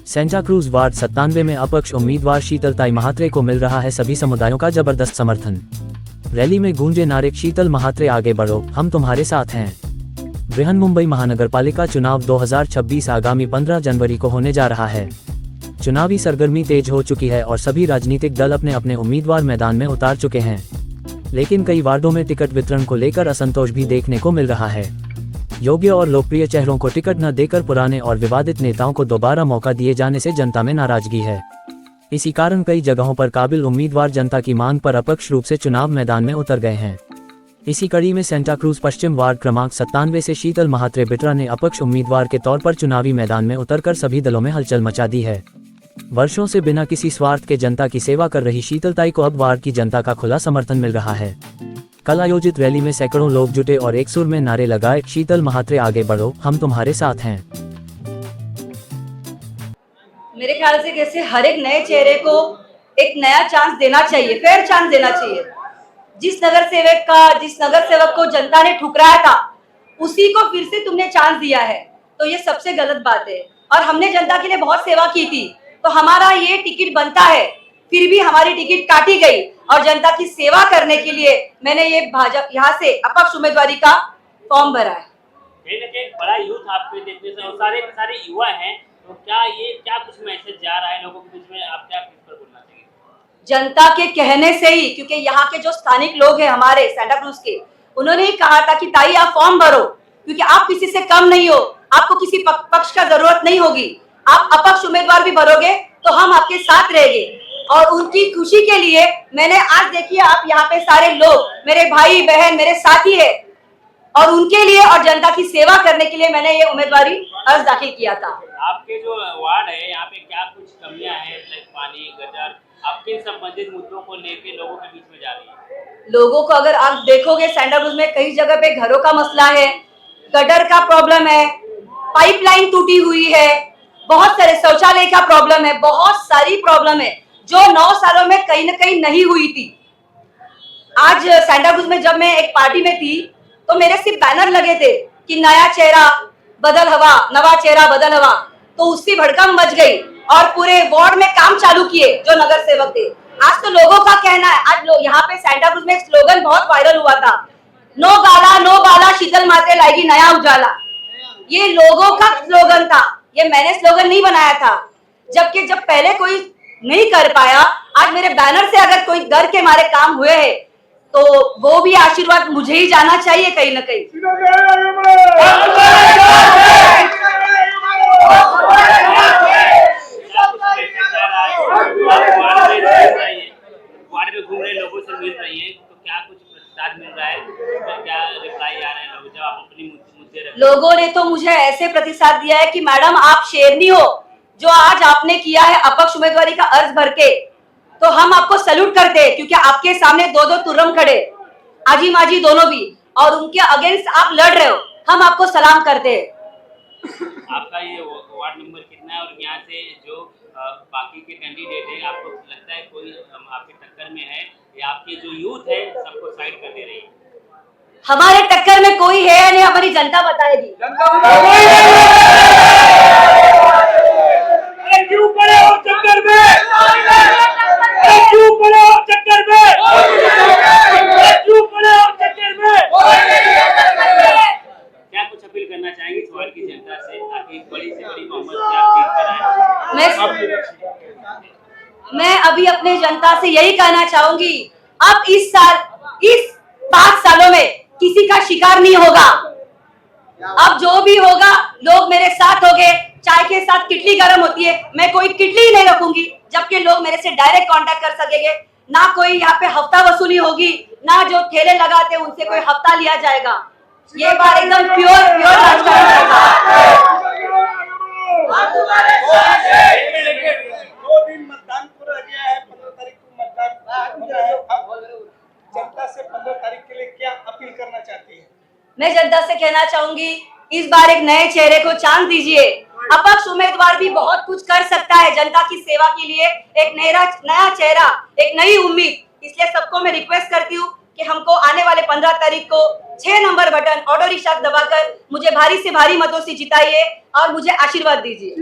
Santa cruise ward 97 में अपक्ष उम्मीदवार शीतल ताई महात्रे को मिल रहा है सभी समुदायों का जबरदस्त समर्थन। रैली में गूंजे नारे शीतल महात्रे आगे बढ़ो, हम तुम्हारे साथ हैं। बृहन्मुंबई महानगरपालिका चुनाव 2026 आगामी 15 जनवरी को होने जा रहा है। चुनावी सरगर्मी तेज हो चुकी है और सभी राजनीतिक दल अपने अपने उम्मीदवार मैदान में उतार चुके हैं, लेकिन कई वार्डों में टिकट वितरण को लेकर असंतोष भी देखने को मिल रहा है। योग्य और लोकप्रिय चेहरों को टिकट न देकर पुराने और विवादित नेताओं को दोबारा मौका दिए जाने से जनता में नाराजगी है। इसी कारण कई जगहों पर काबिल उम्मीदवार जनता की मांग पर अपक्ष रूप से चुनाव मैदान में उतर गए हैं। इसी कड़ी में सेंटा क्रूज पश्चिम वार्ड क्रमांक 97 से शीतल महात्रे बिट्रा ने अपक्ष उम्मीदवार के तौर पर चुनावी मैदान में उतरकर सभी दलों में हलचल मचा दी है। वर्षों से बिना किसी स्वार्थ के जनता की सेवा कर रही शीतल ताई को अब वार्ड की जनता का खुला समर्थन मिल रहा है। कल आयोजित रैली में सैकड़ों लोग जुटे और एक सुर में नारे लगाए, शीतल महात्रे आगे बढ़ो, हम तुम्हारे साथ हैं। मेरे ख्याल से कैसे हर एक नए चेहरे को एक नया चांस देना चाहिए, फेयर चांस देना चाहिए। जिस नगर सेवक को जनता ने ठुकराया था, उसी को फिर से तुमने चांस दिया है, तो ये सबसे गलत बात है। और हमने जनता के लिए बहुत सेवा की थी, तो हमारा ये टिकट बनता है, फिर भी हमारी टिकट काटी गई और जनता की सेवा करने के लिए मैंने ये भाजपा यहाँ से अपक्ष उम्मीदवारी का फॉर्म भरा है। कहीं ना कहीं बड़ा यूथ आपके देखने से और सारे युवा हैं, तो क्या कुछ मैसेज जा रहा है लोगों के बीच में, आप क्या किस पर बोलना चाहिए? जनता के कहने से ही, क्योंकि यहाँ के जो स्थानिक लोग हैं हमारे सेंटा क्रूज के, उन्होंने ही कहा था कि ताई आप फॉर्म भरो, क्योंकि आप किसी से कम नहीं हो, आपको किसी पक्ष का जरूरत नहीं होगी, आप अपक्ष उम्मीदवार भी भरोगे तो हम आपके साथ रहेंगे। और उनकी खुशी के लिए मैंने आज देखिए, आप यहाँ पे सारे लोग मेरे भाई बहन मेरे साथी है, और उनके लिए और जनता की सेवा करने के लिए मैंने ये उम्मीदवारी अर्ज दाखिल किया था। आपके जो वार्ड है यहाँ पे क्या कुछ कमियां हैं, पानी, गटर, आपके संबंधित मुद्दों को लेके लोगों के बीच में जा रही है? लोगों को अगर आप देखोगे, सेंटा क्रूज में कई जगह पे घरों का मसला है, गटर का प्रॉब्लम है, पाइपलाइन टूटी हुई है, बहुत सारे शौचालय का प्रॉब्लम है, बहुत सारी प्रॉब्लम है जो 9 सालों में कहीं न कहीं नहीं हुई थी। आज सेंटा क्रूज में जब मैं एक पार्टी में थी, तो मेरे सिर्फ बैनर लगे थे कि नया चेहरा बदल हवा, नवा चेहरा बदल हवा, तो उसकी भड़कम मच गई और पूरे वार्ड में काम चालू किए जो नगर सेवक थे। आज तो लोगों का कहना है, आज लोग यहाँ पे सेंटा क्रूज में एक स्लोगन बहुत वायरल हुआ था, नो गाला शीतल महात्रे लाएगी नया उजाला। ये लोगों का स्लोगन था, ये मैंने स्लोगन नहीं बनाया था। जबकि जब पहले कोई नहीं कर पाया, आज मेरे बैनर से अगर कोई डर के मारे काम हुए हैं, तो वो भी आशीर्वाद मुझे ही जाना चाहिए कहीं ना कहीं। वार्ड में घूम रहे लोगों से मिल रही है, तो क्या कुछ प्रतिसाद मिल रहा है, क्या रिप्लाई आ रहे हैं लोग जब आप अपनी मुद्दे रखते? लोगों ने तो मुझे ऐसे प्रतिसाद दिया है कि मैडम आप शेरनी हो, जो आज आपने किया है अपक्ष उम्मीदवारी का अर्ज भर के, तो हम आपको सैल्यूट करते हैं, क्योंकि आपके सामने 2-2 तुर्रम खड़े, आजी माजी दोनों भी, और उनके अगेंस्ट आप लड़ रहे हो, हम आपको सलाम करते हैं। आपका ये वार्ड नंबर कितना है और यहाँ से जो बाकी के कैंडिडेट है, आपको लगता है कोई आपके टक्कर में है या आपके जो यूथ है सबको साइड कर दे रही है? हमारे टक्कर में कोई है या नहीं, हमारी जनता बताएगी। क्यों पड़े हो चक्कर में? क्यों पड़े हो चक्कर में? क्यों पड़े हो चक्कर में? क्या कुछ अपील करना चाहेंगे इस वार्ड की जनता से, ताकि बड़ी से बड़ी बहुमत से आप जीत कर आए? मैं अभी अपने जनता से यही कहना चाहूंगी, अब इस 5 सालों में किसी का शिकार नहीं होगा। अब जो भी होगा, लोग मेरे साथ होंगे। चाय के साथ किटली गर्म होती है, मैं कोई किटली ही नहीं रखूंगी, जबकि लोग मेरे से डायरेक्ट कांटेक्ट कर सकेंगे। ना कोई यहाँ पे हफ्ता वसूली होगी, ना जो ठेले लगाते हैं उनसे कोई हफ्ता लिया जाएगा। ये बार एकदम प्योर राजकारण होगा। 2 दिन मतदान पूरा गया है, 15 तारीख को मतदान मैं जनता से कहना चाहूंगी, इस बार एक नए चेहरे को चांस दीजिए। अपक्ष उम्मीदवार भी बहुत कुछ कर सकता है जनता की सेवा के लिए। एक नया चेहरा, एक नई उम्मीद। इसलिए सबको मैं रिक्वेस्ट करती हूँ कि हमको आने वाले 15 तारीख को 6 नंबर बटन ऑटो रिक्शा दबाकर मुझे भारी से भारी मतों से जिताइए और मुझे आशीर्वाद दीजिए।